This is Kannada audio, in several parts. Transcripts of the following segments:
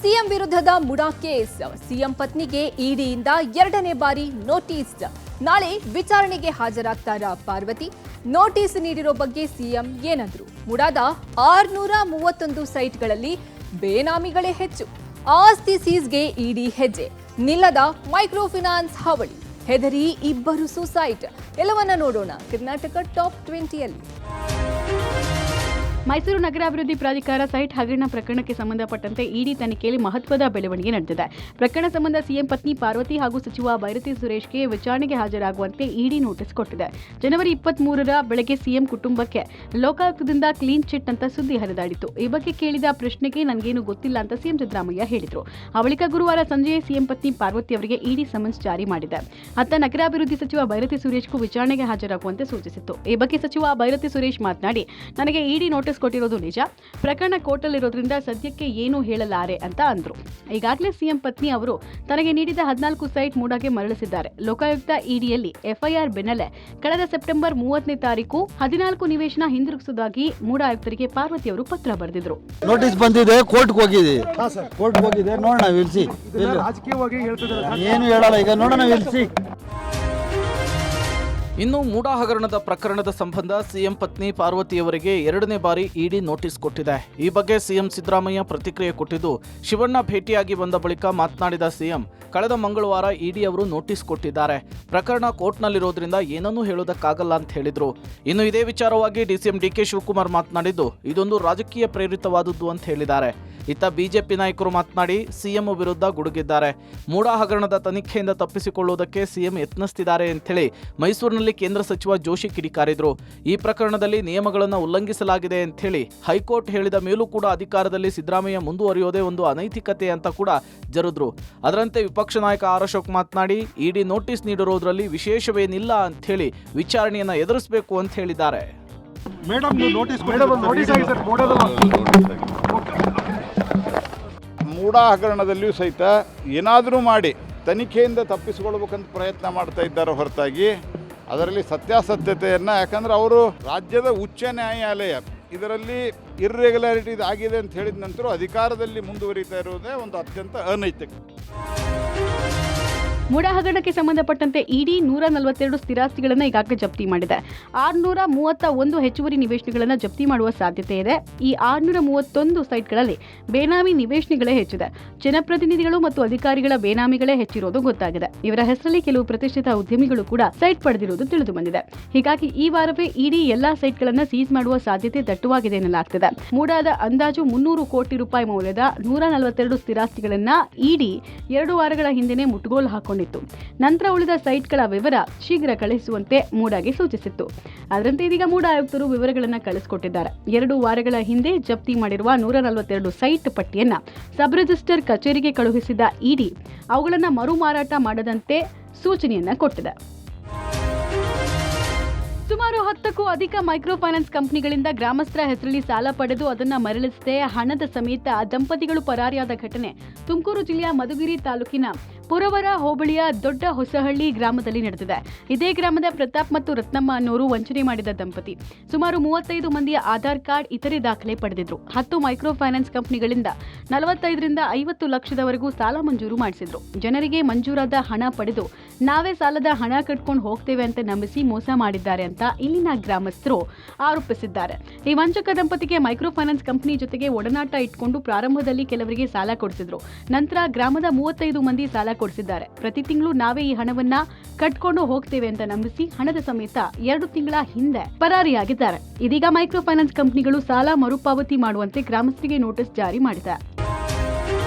ಸಿಎಂ ವಿರುದ್ಧದ ಮುಡಾ ಕೇಸ್. ಸಿಎಂ ಪತ್ನಿಗೆ ಇಡಿಯಿಂದ 2ನೇ ಬಾರಿ ನೋಟಿಸ್. ನಾಳೆ ವಿಚಾರಣೆಗೆ ಹಾಜರಾಗ್ತಾರಾ ಪಾರ್ವತಿ? ನೋಟಿಸ್ ನೀಡಿರೋ ಬಗ್ಗೆ ಸಿಎಂ ಏನಂದ್ರು? ಮುಡಾದ 631 ಸೈಟ್ಗಳಲ್ಲಿ ಬೇನಾಮಿಗಳೇ ಹೆಚ್ಚು. ಆಸ್ತಿ ಸೀಸ್ಗೆ ಇಡಿ ಹೆಜ್ಜೆ. ನಿಲ್ಲದ ಮೈಕ್ರೋ ಫೈನಾನ್ಸ್ ಹಾವಳಿ. ಹೆದರಿ ಇಬ್ಬರು ಸುಸೈಡ್. ಎಲ್ಲವನ್ನ ನೋಡೋಣ ಕರ್ನಾಟಕ ಟಾಪ್ 20ಯಲ್ಲಿ. ಮೈಸೂರು ನಗರಾಭಿವೃದ್ಧಿ ಪ್ರಾಧಿಕಾರ ಸೈಟ್ ಹಗರಣ ಪ್ರಕರಣಕ್ಕೆ ಸಂಬಂಧಪಟ್ಟಂತೆ ಇಡಿ ತನಿಖೆಯಲ್ಲಿ ಮಹತ್ವದ ಬೆಳವಣಿಗೆ ನಡೆದಿದೆ. ಪ್ರಕರಣ ಸಂಬಂಧ ಸಿಎಂ ಪತ್ನಿ ಪಾರ್ವತಿ ಹಾಗೂ ಸಚಿವ ಬೈರತಿ ಸುರೇಶ್ಗೆ ವಿಚಾರಣೆಗೆ ಹಾಜರಾಗುವಂತೆ ಇಡಿ ನೋಟಿಸ್ ಕೊಟ್ಟಿದೆ. ಜನವರಿ 23ರ ಬೆಳಗ್ಗೆ ಸಿಎಂ ಕುಟುಂಬಕ್ಕೆ ಲೋಕಾಯುಕ್ತದಿಂದ ಕ್ಲೀನ್ ಚಿಟ್ ಅಂತ ಸುದ್ದಿ ಹರಿದಾಡಿತು. ಈ ಬಗ್ಗೆ ಕೇಳಿದ ಪ್ರಶ್ನೆಗೆ ನನಗೇನು ಗೊತ್ತಿಲ್ಲ ಅಂತ ಸಿಎಂ ಸಿದ್ದರಾಮಯ್ಯ ಹೇಳಿದರು. ಆ ಬಳಿಕ ಗುರುವಾರ ಸಂಜೆ ಸಿಎಂ ಪತ್ನಿ ಪಾರ್ವತಿ ಅವರಿಗೆ ಇಡಿ ಸಮನ್ಸ್ ಜಾರಿ ಮಾಡಿದೆ. ಅತ್ತ ನಗರಾಭಿವೃದ್ಧಿ ಸಚಿವ ಬೈರತಿ ಸುರೇಶ್ಗೂ ವಿಚಾರಣೆಗೆ ಹಾಜರಾಗುವಂತೆ ಸೂಚಿಸಿತ್ತು. ಈ ಬಗ್ಗೆ ಸಚಿವ ಬೈರತಿ ಸುರೇಶ್ ಮಾತನಾಡಿ, ನನಗೆ ಇಡಿ ನೋಟಿಸ್ ಕೊಟ್ಟಿರೋದು ನಿಜ. ಪ್ರಕರಣ ಕೋರ್ಟಲ್ಲಿರೋದ್ರಿಂದ ಸದ್ಯಕ್ಕೆ ಏನೂ ಹೇಳಲಾರೆ ಅಂತ ಅಂದ್ರು. ಈಗಾಗಲೇ ಸಿಎಂ ಪತ್ನಿ ಅವರು ತನಗೆ ನೀಡಿದ 14 ಸೈಟ್ ಮೂಡಾಗೆ ಮರಳಿಸಿದ್ದಾರೆ. ಲೋಕಾಯುಕ್ತ ಇಡಿಯಲ್ಲಿ ಎಫ್ಐಆರ್ ಬೆನ್ನಲ್ಲೇ ಕಳೆದ ಸೆಪ್ಟೆಂಬರ್ 30ನೇ ತಾರೀಕು 14 ನಿವೇಶನ ಹಿಂದಿರುಗಿಸುವುದಾಗಿ ಮೂಡಾ ಆಯುಕ್ತರಿಗೆ ಪಾರ್ವತಿ ಅವರು ಪತ್ರ ಬರೆದಿದ್ರು. ನೋಟಿಸ್ ಬಂದಿದೆ, ಕೋರ್ಟ್ಗೆ ಹೋಗಿದೆ. ಕೋರ್ಟ್ಗೆ ಹೋಗಿದೆ, ನೋಡೋಣ ವಿಲ್ಸಿ. ಏನು ಹೇಳಲ್ಲ, ಈಗ ನೋಡೋಣ ವಿಲ್ಸಿ. ಇನ್ನು ಮೂಡಾ ಹಗರಣದ ಪ್ರಕರಣದ ಸಂಬಂಧ ಸಿಎಂ ಪತ್ನಿ ಪಾರ್ವತಿಯವರಿಗೆ 2ನೇ ಬಾರಿ ಇಡಿ ನೋಟಿಸ್ ಕೊಟ್ಟಿದೆ. ಈ ಬಗ್ಗೆ ಸಿಎಂ ಸಿದ್ದರಾಮಯ್ಯ ಪ್ರತಿಕ್ರಿಯೆ ಕೊಟ್ಟಿದ್ದು, ಶಿವಣ್ಣ ಭೇಟಿಯಾಗಿ ಬಂದ ಬಳಿಕ ಮಾತನಾಡಿದ ಸಿಎಂ, ಕಳೆದ ಮಂಗಳವಾರ ಇಡಿ ಅವರು ನೋಟಿಸ್ ಕೊಟ್ಟಿದ್ದಾರೆ. ಪ್ರಕರಣ ಕೋರ್ಟ್ನಲ್ಲಿರೋದ್ರಿಂದ ಏನನ್ನೂ ಹೇಳೋದಕ್ಕಾಗಲ್ಲ ಅಂತ ಹೇಳಿದ್ರು. ಇನ್ನು ಇದೇ ವಿಚಾರವಾಗಿ ಡಿಸಿಎಂ ಡಿಕೆ ಶಿವಕುಮಾರ್ ಮಾತನಾಡಿದ್ದು, ಇದೊಂದು ರಾಜಕೀಯ ಪ್ರೇರಿತವಾದದ್ದು ಅಂತ ಹೇಳಿದ್ದಾರೆ. ಇತ್ತ ಬಿಜೆಪಿ ನಾಯಕರು ಮಾತನಾಡಿ ಸಿಎಂ ವಿರುದ್ಧ ಗುಡುಗಿದ್ದಾರೆ. ಮೂಡಾ ಹಗರಣದ ತನಿಖೆಯಿಂದ ತಪ್ಪಿಸಿಕೊಳ್ಳುವುದಕ್ಕೆ ಸಿಎಂ ಯತ್ನಿಸುತ್ತಿದ್ದಾರೆ ಅಂತೇಳಿ ಮೈಸೂರಿನಲ್ಲಿ ಕೇಂದ್ರ ಸಚಿವ ಜೋಶಿ ಕಿಡಿಕಾರಿದ್ರು. ಈ ಪ್ರಕರಣದಲ್ಲಿ ನಿಯಮಗಳನ್ನು ಉಲ್ಲಂಘಿಸಲಾಗಿದೆ ಅಂತೇಳಿ ಹೈಕೋರ್ಟ್ ಹೇಳಿದ ಮೇಲೂ ಕೂಡ ಅಧಿಕಾರದಲ್ಲಿ ಸಿದ್ದರಾಮಯ್ಯ ಮುಂದುವರಿಯೋದೇ ಒಂದು ಅನೈತಿಕತೆ ಅಂತ ಕೂಡ ಜರುದ್ರು. ಅದರಂತೆ ವಿಪಕ್ಷ ನಾಯಕ ಆರ್ ಅಶೋಕ್ ಮಾತನಾಡಿ, ಇಡಿ ನೋಟಿಸ್ ನೀಡಿರೋದ್ರಲ್ಲಿ ವಿಶೇಷವೇನಿಲ್ಲ ಅಂತೇಳಿ ವಿಚಾರಣೆಯನ್ನ ಎದುರಿಸಬೇಕು ಅಂತ ಹೇಳಿದ್ದಾರೆ. ಮೂಡಾ ಹಗರಣದಲ್ಲಿಯೂ ಸಹಿತ ಏನಾದರೂ ಮಾಡಿ ತನಿಖೆಯಿಂದ ತಪ್ಪಿಸಿಕೊಳ್ಬೇಕಂತ ಪ್ರಯತ್ನ ಮಾಡ್ತಾ ಇದ್ದಾರೆ ಹೊರತಾಗಿ ಅದರಲ್ಲಿ ಸತ್ಯಾಸತ್ಯತೆಯನ್ನು, ಯಾಕಂದರೆ ಅವರು ರಾಜ್ಯದ ಉಚ್ಚ ನ್ಯಾಯಾಲಯ ಇದರಲ್ಲಿ ಇರ್ರೆಗ್ಯುಲಾರಿಟೀಸ್ ಆಗಿದೆ ಅಂತ ಹೇಳಿದ ನಂತರ ಅಧಿಕಾರದಲ್ಲಿ ಮುಂದುವರಿತಾ ಇರುವುದೇ ಒಂದು ಅತ್ಯಂತ ಅನೈತಿಕ. ಮೂಡಾ ಹಗರಣಕ್ಕೆ ಸಂಬಂಧಪಟ್ಟಂತೆ ಇಡಿ 142 ಸ್ಥಿರಾಸ್ತಿಗಳನ್ನು ಈಗಾಗಲೇ ಜಪ್ತಿ ಮಾಡಿದೆ. 631 ಹೆಚ್ಚುವರಿ ನಿವೇಶನಗಳನ್ನು ಜಪ್ತಿ ಮಾಡುವ ಸಾಧ್ಯತೆ ಇದೆ. ಈ 631 ಸೈಟ್ಗಳಲ್ಲಿ ಬೇನಾಮಿ ನಿವೇಶನಗಳೇ ಹೆಚ್ಚಿದೆ. ಜನಪ್ರತಿನಿಧಿಗಳು ಮತ್ತು ಅಧಿಕಾರಿಗಳ ಬೇನಾಮಿಗಳೇ ಹೆಚ್ಚಿರೋದು ಗೊತ್ತಾಗಿದೆ. ಇವರ ಹೆಸರಲ್ಲಿ ಕೆಲವು ಪ್ರತಿಷ್ಠಿತ ಉದ್ಯಮಿಗಳು ಕೂಡ ಸೈಟ್ ಪಡೆದಿರುವುದು ತಿಳಿದು ಬಂದಿದೆ. ಹೀಗಾಗಿ ಈ ವಾರವೇ ಇಡಿ ಎಲ್ಲಾ ಸೈಟ್ಗಳನ್ನು ಸೀಸ್ ಮಾಡುವ ಸಾಧ್ಯತೆ ದಟ್ಟವಾಗಿದೆ ಎನ್ನಲಾಗ್ತಿದೆ. ಮೂಡಾದ ಅಂದಾಜು 300 ಕೋಟಿ ರೂಪಾಯಿ ಮೌಲ್ಯದ 142 ಸ್ಥಿರಾಸ್ತಿಗಳನ್ನ ಇಡಿ 2 ವಾರಗಳ ಹಿಂದೆನೇ ಮುಟ್ಟುಗೋಲು ಹಾಕಿಕೊಂಡಿತ್ತು. ನಂತರ ಉಳಿದ ಸೈಟ್ಗಳ ವಿವರ ಶೀಘ್ರ ಕಳುಹಿಸುವಂತೆ ಮೂಡಾಗೆ ಸೂಚಿಸಿತ್ತು. ಅದರಂತೆ ಇದೀಗ ಮೂಡಾ ಆಯುಕ್ತರು ವಿವರಗಳನ್ನು ಕಳಿಸಿಕೊಟ್ಟಿದ್ದಾರೆ. 2 ವಾರಗಳ ಹಿಂದೆ ಜಪ್ತಿ ಮಾಡಿರುವ 142 ಸೈಟ್ ಪಟ್ಟಿಯನ್ನ ಸಬ್ ರಿಜಿಸ್ಟರ್ ಕಚೇರಿಗೆ ಕಳುಹಿಸಿದ ಇಡಿ ಅವುಗಳನ್ನು ಮರು ಮಾರಾಟ ಮಾಡದಂತೆ ಸೂಚನೆಯನ್ನ ಕೊಟ್ಟಿದೆ. ಸುಮಾರು 10ಕ್ಕೂ ಅಧಿಕ ಮೈಕ್ರೋ ಫೈನಾನ್ಸ್ ಕಂಪನಿಗಳಿಂದ ಗ್ರಾಮಸ್ಥರ ಹೆಸರಲ್ಲಿ ಸಾಲ ಪಡೆದು ಅದನ್ನು ಮರಳಿಸದೆ ಹಣದ ಸಮೇತ ದಂಪತಿಗಳು ಪರಾರಿಯಾದ ಘಟನೆ ತುಮಕೂರು ಜಿಲ್ಲೆಯ ಮಧುಗಿರಿ ತಾಲೂಕಿನ ಪುರವರ ಹೋಬಳಿಯ ದೊಡ್ಡ ಹೊಸಹಳ್ಳಿ ಗ್ರಾಮದಲ್ಲಿ ನಡೆದಿದೆ. ಇದೇ ಗ್ರಾಮದ ಪ್ರತಾಪ್ ಮತ್ತು ರತ್ನಮ್ಮ ಅನ್ನೋರು ವಂಚನೆ ಮಾಡಿದ ದಂಪತಿ ಸುಮಾರು 35 ಮಂದಿಯ ಆಧಾರ್ ಕಾರ್ಡ್, ಇತರೆ ದಾಖಲೆ ಪಡೆದಿದ್ರು. 10 ಮೈಕ್ರೋ ಫೈನಾನ್ಸ್ ಕಂಪನಿಗಳಿಂದ 45ರಿಂದ 50 ಲಕ್ಷದವರೆಗೂ ಸಾಲ ಮಂಜೂರು ಮಾಡಿಸಿದ್ರು. ಜನರಿಗೆ ಮಂಜೂರಾದ ಹಣ ಪಡೆದು ನಾವೇ ಸಾಲದ ಹಣ ಕಟ್ಕೊಂಡು ಹೋಗ್ತೇವೆ ಅಂತ ನಂಬಿಸಿ ಮೋಸ ಮಾಡಿದ್ದಾರೆ ಅಂತ ಇಲ್ಲಿನ ಗ್ರಾಮಸ್ಥರು ಆರೋಪಿಸಿದ್ದಾರೆ. ಈ ವಂಚಕ ದಂಪತಿಗೆ ಮೈಕ್ರೋ ಫೈನಾನ್ಸ್ ಕಂಪನಿ ಜೊತೆಗೆ ಒಡನಾಟ ಇಟ್ಕೊಂಡು ಪ್ರಾರಂಭದಲ್ಲಿ ಕೆಲವರಿಗೆ ಸಾಲ ಕೊಡಿಸಿದ್ರು. ನಂತರ ಗ್ರಾಮದ 35 ಮಂದಿ ಸಾಲ ಕೊಡಿಸಿದ್ದಾರೆ. ಪ್ರತಿ ತಿಂಗಳು ನಾವೇ ಈ ಹಣವನ್ನ ಕಟ್ಕೊಂಡು ಹೋಗ್ತೇವೆ ಅಂತ ನಂಬಿಸಿ ಹಣದ ಸಮೇತ 2 ತಿಂಗಳ ಹಿಂದೆ ಪರಾರಿಯಾಗಿದ್ದಾರೆ. ಇದೀಗ ಮೈಕ್ರೋ ಫೈನಾನ್ಸ್ ಕಂಪನಿಗಳು ಸಾಲ ಮರುಪಾವತಿ ಮಾಡುವಂತೆ ಗ್ರಾಮಸ್ಥರಿಗೆ ನೋಟಿಸ್ ಜಾರಿ ಮಾಡಿದೆ.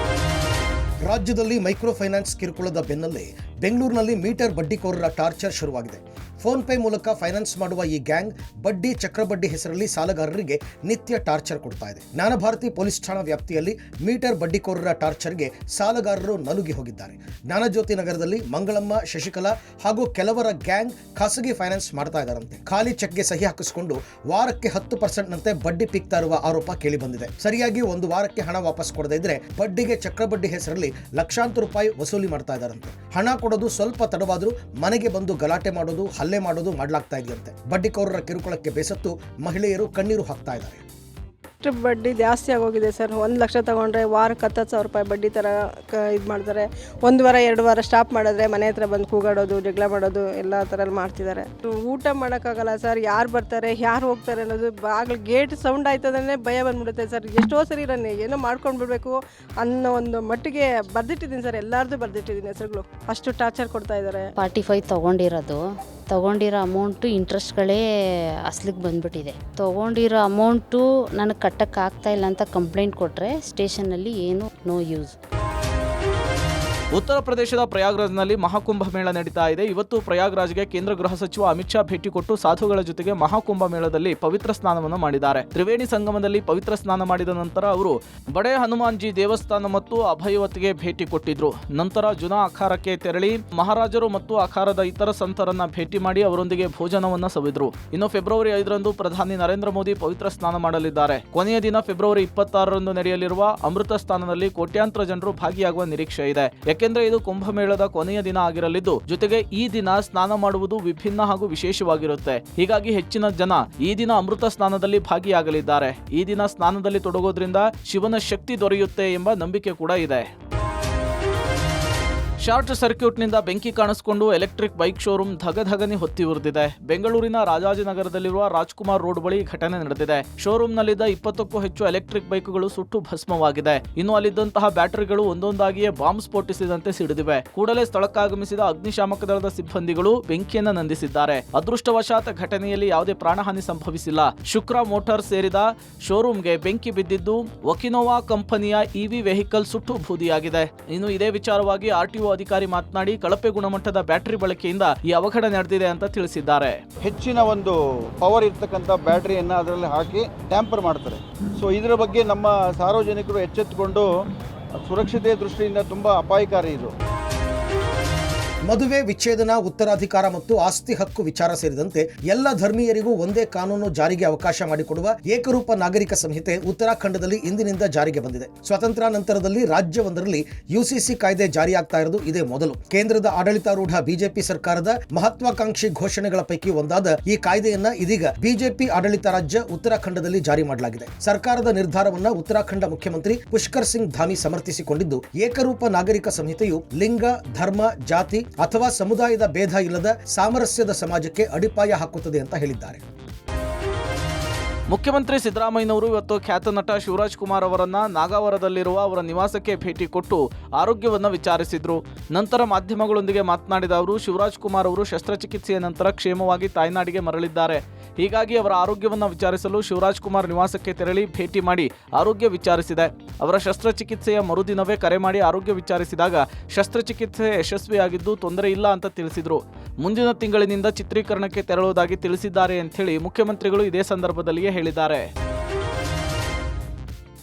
ರಾಜ್ಯದಲ್ಲಿ ಮೈಕ್ರೋ ಫೈನಾನ್ಸ್ ಕಿರುಕುಳದ ಬೆನ್ನಲ್ಲೇ ಬೆಂಗಳೂರಿನಲ್ಲಿ ಮೀಟರ್ ಬಡ್ಡಿಕೋರರ ಟಾರ್ಚರ್ ಶುರುವಾಗಿದೆ. ಫೋನ್ ಪೇ ಮೂಲಕ ಫೈನಾನ್ಸ್ ಮಾಡುವ ಈ ಗ್ಯಾಂಗ್ ಬಡ್ಡಿ, ಚಕ್ರಬಡ್ಡಿ ಹೆಸರಲ್ಲಿ ಸಾಲಗಾರರಿಗೆ ನಿತ್ಯ ಟಾರ್ಚರ್ ಕೊಡ್ತಾ ಇದೆ. ಜ್ಞಾನಭಾರತಿ ಪೊಲೀಸ್ ಠಾಣಾ ವ್ಯಾಪ್ತಿಯಲ್ಲಿ ಮೀಟರ್ ಬಡ್ಡಿಕೋರರ ಟಾರ್ಚರ್ಗೆ ಸಾಲಗಾರರು ನಲುಗಿ ಹೋಗಿದ್ದಾರೆ. ಜ್ಞಾನಜ್ಯೋತಿ ನಗರದಲ್ಲಿ ಮಂಗಳಮ್ಮ, ಶಶಿಕಲಾ ಹಾಗೂ ಕೆಲವರ ಗ್ಯಾಂಗ್ ಖಾಸಗಿ ಫೈನಾನ್ಸ್ ಮಾಡ್ತಾ ಇದ್ದಾರಂತೆ. ಖಾಲಿ ಚೆಕ್ಗೆ ಸಹಿ ಹಾಕಿಸಿಕೊಂಡು ವಾರಕ್ಕೆ 10% ನಂತೆ ಬಡ್ಡಿ ಪೀಕ್ತಾ ಇರುವ ಆರೋಪ ಕೇಳಿ ಬಂದಿದೆ. ಸರಿಯಾಗಿ 1 ವಾರಕ್ಕೆ ಹಣ ವಾಪಸ್ ಕೊಡದೇ ಇದ್ರೆ ಬಡ್ಡಿಗೆ, ಚಕ್ರಬಡ್ಡಿ ಹೆಸರಲ್ಲಿ ಲಕ್ಷಾಂತರ ರೂಪಾಯಿ ವಸೂಲಿ ಮಾಡ್ತಾ ಇದ್ದಾರಂತೆ. ಹಣ ಕೊಡೋದು ಸ್ವಲ್ಪ ತಡವಾದ್ರೂ ಮನೆಗೆ ಬಂದು ಗಲಾಟೆ ಮಾಡೋದು, ಹಲ್ಲೆ ಮಾಡೋದು ಮಾಡಲಾಗ್ತಾ ಇದೆಯಂತೆ. ಬಡ್ಡಿಕೋರರ ಕಿರುಕುಳಕ್ಕೆ ಬೇಸತ್ತು ಮಹಿಳೆಯರು ಕಣ್ಣೀರು ಹಾಕ್ತಾ ಇದ್ದಾರೆ. ಎಷ್ಟು ಬಡ್ಡಿ ಜಾಸ್ತಿ ಆಗೋಗಿದೆ ಸರ್. 1 ಲಕ್ಷ ತೊಗೊಂಡ್ರೆ ವಾರಕ್ಕೆ 10,000 ರೂಪಾಯಿ ಬಡ್ಡಿ ಥರ ಇದು ಮಾಡ್ತಾರೆ. 1 ವಾರ 2 ವಾರ ಸ್ಟಾಪ್ ಮಾಡಿದ್ರೆ ಮನೆ ಹತ್ರ ಬಂದು ಕೂಗಾಡೋದು, ಜಗಳ ಮಾಡೋದು ಎಲ್ಲ ಥರ ಮಾಡ್ತಿದ್ದಾರೆ. ಊಟ ಮಾಡೋಕ್ಕಾಗಲ್ಲ ಸರ್. ಯಾರು ಬರ್ತಾರೆ ಯಾರು ಹೋಗ್ತಾರೆ ಅನ್ನೋದು ಬಾಗಿಲು ಗೇಟ್ ಸೌಂಡ್ ಆಯ್ತದೇ ಭಯ ಬಂದ್ಬಿಡುತ್ತೆ ಸರ್. ಎಷ್ಟೋ ಸರಿ ನಾನು ಏನೋ ಮಾಡ್ಕೊಂಡು ಬಿಡಬೇಕು ಅನ್ನೋ ಒಂದು ಮಟ್ಟಿಗೆ ಬರ್ದಿಟ್ಟಿದ್ದೀನಿ ಸರ್. ಎಲ್ಲರದು ಬರ್ದಿಟ್ಟಿದ್ದೀನಿ ಹೆಸರುಗಳು. ಅಷ್ಟು ಟಾರ್ಚರ್ ಕೊಡ್ತಾ ಇದ್ದಾರೆ. 45 ತೊಗೊಂಡಿರೋ ಅಮೌಂಟು ಇಂಟ್ರೆಸ್ಟ್ಗಳೇ ಅಸ್ಲಿಗೆ ಬಂದ್ಬಿಟ್ಟಿದೆ. ತೊಗೊಂಡಿರೋ ಅಮೌಂಟು ನನಗೆ ಕಟ್ಟೋಕ್ಕಾಗ್ತಾ ಇಲ್ಲ ಅಂತ ಕಂಪ್ಲೇಂಟ್ ಕೊಟ್ಟರೆ ಸ್ಟೇಷನ್ನಲ್ಲಿ ಏನು ನೋ ಯೂಸ್. ಉತ್ತರ ಪ್ರದೇಶದ ಪ್ರಯಾಗ್ರಾಜ್ನಲ್ಲಿ ಮಹಾಕುಂಭ ಮೇಳ ನಡೀತಾ ಇದೆ. ಇವತ್ತು ಪ್ರಯಾಗ್ರಾಜ್ಗೆ ಕೇಂದ್ರ ಗೃಹ ಸಚಿವ ಅಮಿತ್ ಶಾ ಭೇಟಿ ಕೊಟ್ಟು ಸಾಧುಗಳ ಜೊತೆಗೆ ಮಹಾಕುಂಭ ಮೇಳದಲ್ಲಿ ಪವಿತ್ರ ಸ್ನಾನವನ್ನು ಮಾಡಿದ್ದಾರೆ. ತ್ರಿವೇಣಿ ಸಂಗಮದಲ್ಲಿ ಪವಿತ್ರ ಸ್ನಾನ ಮಾಡಿದ ನಂತರ ಅವರು ಬಡೆ ಹನುಮಾನ್ಜಿ ದೇವಸ್ಥಾನ ಮತ್ತು ಅಭಯವತಿಗೆ ಭೇಟಿ ಕೊಟ್ಟಿದ್ರು. ನಂತರ ಜುನಾ ಅಖಾರಕ್ಕೆ ತೆರಳಿ ಮಹಾರಾಜರು ಮತ್ತು ಅಖಾರದ ಇತರ ಸಂತರನ್ನ ಭೇಟಿ ಮಾಡಿ ಅವರೊಂದಿಗೆ ಭೋಜನವನ್ನ ಸವಿದ್ರು. ಇನ್ನು ಫೆಬ್ರವರಿ 5ರಂದು ಪ್ರಧಾನಿ ನರೇಂದ್ರ ಮೋದಿ ಪವಿತ್ರ ಸ್ನಾನ ಮಾಡಲಿದ್ದಾರೆ. ಕೊನೆಯ ದಿನ ಫೆಬ್ರವರಿ 26ರಂದು ನಡೆಯಲಿರುವ ಅಮೃತ ಸ್ನಾನದಲ್ಲಿ ಕೋಟ್ಯಾಂತರ ಜನರು ಭಾಗಿಯಾಗುವ ನಿರೀಕ್ಷೆ ಇದೆ. ಯಾಕೆಂದ್ರೆ ಇದು ಕುಂಭಮೇಳದ ಕೊನೆಯ ದಿನ ಆಗಿರಲಿದ್ದು, ಜೊತೆಗೆ ಈ ದಿನ ಸ್ನಾನ ಮಾಡುವುದು ವಿಭಿನ್ನ ಹಾಗೂ ವಿಶೇಷವಾಗಿರುತ್ತೆ. ಹೀಗಾಗಿ ಹೆಚ್ಚಿನ ಜನ ಈ ದಿನ ಅಮೃತ ಸ್ನಾನದಲ್ಲಿ ಭಾಗಿಯಾಗಲಿದ್ದಾರೆ. ಈ ದಿನ ಸ್ನಾನದಲ್ಲಿ ತೊಡಗೋದ್ರಿಂದ ಶಿವನ ಶಕ್ತಿ ದೊರೆಯುತ್ತೆ ಎಂಬ ನಂಬಿಕೆ ಕೂಡ ಇದೆ. ಶಾರ್ಟ್ ಸರ್ಕ್ಯೂಟ್ನಿಂದ ಬೆಂಕಿ ಕಾಣಿಸಿಕೊಂಡು ಎಲೆಕ್ಟ್ರಿಕ್ ಬೈಕ್ ಶೋರೂಮ್ ಧಗಧಗನೆ ಹೊತ್ತಿ ಉರಿದಿದೆ. ಬೆಂಗಳೂರಿನ ರಾಜಾಜಿನಗರದಲ್ಲಿರುವ ರಾಜ್ಕುಮಾರ್ ರೋಡ್ ಬಳಿ ಘಟನೆ ನಡೆದಿದೆ. ಶೋರೂಮ್ನಲ್ಲಿದ್ದ 20ಕ್ಕೂ ಹೆಚ್ಚು ಎಲೆಕ್ಟ್ರಿಕ್ ಬೈಕ್ಗಳು ಸುಟ್ಟು ಭಸ್ಮವಾಗಿದೆ. ಇನ್ನು ಅಲ್ಲಿದ್ದಂತಹ ಬ್ಯಾಟರಿಗಳು ಒಂದೊಂದಾಗಿಯೇ ಬಾಂಬ್ ಸ್ಫೋಟಿಸಿದಂತೆ ಸಿಡಿದಿವೆ. ಕೂಡಲೇ ಸ್ಥಳಕ್ಕಾಗಮಿಸಿದ ಅಗ್ನಿಶಾಮಕ ದಳದ ಸಿಬ್ಬಂದಿಗಳು ಬೆಂಕಿಯನ್ನು ನಂದಿಸಿದ್ದಾರೆ. ಅದೃಷ್ಟವಶಾತ್ ಘಟನೆಯಲ್ಲಿ ಯಾವುದೇ ಪ್ರಾಣಹಾನಿ ಸಂಭವಿಸಿಲ್ಲ. ಶುಕ್ರ ಮೋಟಾರ್ ಸೇರಿದ ಶೋರೂಮ್ಗೆ ಬೆಂಕಿ ಬಿದ್ದಿದ್ದು ಒಕಿನೋವಾ ಕಂಪನಿಯ ಇವಿ ವೆಹಿಕಲ್ ಸುಟ್ಟು ಬೂದಿಯಾಗಿದೆ. ಇನ್ನು ಇದೇ ವಿಚಾರವಾಗಿ ಆರ್ಟಿಒ ಅಧಿಕಾರಿ ಮಾತನಾಡಿ ಕಳಪೆ ಗುಣಮಟ್ಟದ ಬ್ಯಾಟರಿ ಬಳಕೆಯಿಂದ ಈ ಅವಘಡ ನಡೆದಿದೆ ಅಂತ ತಿಳಿಸಿದ್ದಾರೆ. ಹೆಚ್ಚಿನ ಒಂದು ಪವರ್ ಇರ್ತಕ್ಕಂಥ ಬ್ಯಾಟರಿಯನ್ನು ಅದರಲ್ಲಿ ಹಾಕಿ ಟ್ಯಾಂಪರ್ ಮಾಡ್ತಾರೆ. ಸೊ ಇದರ ಬಗ್ಗೆ ನಮ್ಮ ಸಾರ್ವಜನಿಕರು ಎಚ್ಚೆತ್ತುಕೊಂಡು ಸುರಕ್ಷತೆ ದೃಷ್ಟಿಯಿಂದ ತುಂಬ ಅಪಾಯಕಾರಿ ಇದು. ಮದುವೆ, ವಿಚ್ಛೇದನ, ಉತ್ತರಾಧಿಕಾರ ಮತ್ತು ಆಸ್ತಿ ಹಕ್ಕು ವಿಚಾರ ಸೇರಿದಂತೆ ಎಲ್ಲ ಧರ್ಮೀಯರಿಗೂ ಒಂದೇ ಕಾನೂನು ಜಾರಿಗೆ ಅವಕಾಶ ಮಾಡಿಕೊಡುವ ಏಕರೂಪ ನಾಗರಿಕ ಸಂಹಿತೆ ಉತ್ತರಾಖಂಡದಲ್ಲಿ ಇಂದಿನಿಂದ ಜಾರಿಗೆ ಬಂದಿದೆ. ಸ್ವಾತಂತ್ರ್ಯ ನಂತರದಲ್ಲಿ ರಾಜ್ಯವೊಂದರಲ್ಲಿ ಯುಸಿಸಿ ಕಾಯ್ದೆ ಜಾರಿಯಾಗ್ತಾ ಇರೋದು ಇದೇ ಮೊದಲು. ಕೇಂದ್ರದ ಆಡಳಿತಾರೂಢ ಬಿಜೆಪಿ ಸರ್ಕಾರದ ಮಹತ್ವಾಕಾಂಕ್ಷಿ ಘೋಷಣೆಗಳ ಪೈಕಿ ಒಂದಾದ ಈ ಕಾಯ್ದೆಯನ್ನ ಇದೀಗ ಬಿಜೆಪಿ ಆಡಳಿತ ರಾಜ್ಯ ಉತ್ತರಾಖಂಡದಲ್ಲಿ ಜಾರಿ ಮಾಡಲಾಗಿದೆ. ಸರ್ಕಾರದ ನಿರ್ಧಾರವನ್ನ ಉತ್ತರಾಖಂಡ ಮುಖ್ಯಮಂತ್ರಿ ಪುಷ್ಕರ್ ಸಿಂಗ್ ಧಾಮಿ ಸಮರ್ಥಿಸಿಕೊಂಡಿದ್ದು, ಏಕರೂಪ ನಾಗರಿಕ ಸಂಹಿತೆಯು ಲಿಂಗ, ಧರ್ಮ, ಜಾತಿ ಅಥವಾ ಸಮುದಾಯದ ಭೇದ ಇಲ್ಲದ ಸಾಮರಸ್ಯದ ಸಮಾಜಕ್ಕೆ ಅಡಿಪಾಯ ಹಾಕುತ್ತದೆ ಅಂತ ಹೇಳಿದ್ದಾರೆ. ಮುಖ್ಯಮಂತ್ರಿ ಸಿದ್ದರಾಮಯ್ಯನವರು ಇವತ್ತು ಖ್ಯಾತ ನಟ ಶಿವರಾಜ್ ಕುಮಾರ್ ಅವರನ್ನ ನಾಗಾವರದಲ್ಲಿರುವ ಅವರ ನಿವಾಸಕ್ಕೆ ಭೇಟಿ ಕೊಟ್ಟು ಆರೋಗ್ಯವನ್ನ ವಿಚಾರಿಸಿದ್ರು. ನಂತರ ಮಾಧ್ಯಮಗಳೊಂದಿಗೆ ಮಾತನಾಡಿದ ಅವರು, ಶಿವರಾಜ್ ಕುಮಾರ್ ಅವರು ಶಸ್ತ್ರಚಿಕಿತ್ಸೆಯ ನಂತರ ಕ್ಷೇಮವಾಗಿ ತಾಯ್ನಾಡಿಗೆ ಮರಳಿದ್ದಾರೆ. ಹೀಗಾಗಿ ಅವರ ಆರೋಗ್ಯವನ್ನು ವಿಚಾರಿಸಲು ಶಿವರಾಜ್ ಕುಮಾರ್ ನಿವಾಸಕ್ಕೆ ತೆರಳಿ ಭೇಟಿ ಮಾಡಿ ಆರೋಗ್ಯ ವಿಚಾರಿಸಿದೆ. ಅವರ ಶಸ್ತ್ರಚಿಕಿತ್ಸೆಯ ಮರುದಿನವೇ ಕರೆ ಮಾಡಿ ಆರೋಗ್ಯ ವಿಚಾರಿಸಿದಾಗ ಶಸ್ತ್ರಚಿಕಿತ್ಸೆ ಯಶಸ್ವಿಯಾಗಿದ್ದು ತೊಂದರೆ ಇಲ್ಲ ಅಂತ ತಿಳಿಸಿದ್ರು. ಮುಂದಿನ ತಿಂಗಳಿನಿಂದ ಚಿತ್ರೀಕರಣಕ್ಕೆ ತೆರಳುವುದಾಗಿ ತಿಳಿಸಿದ್ದಾರೆ ಅಂತ ಹೇಳಿ ಮುಖ್ಯಮಂತ್ರಿಗಳು ಇದೇ ಸಂದರ್ಭದಲ್ಲಿಯೇ ಹೇಳಿದ್ದಾರೆ.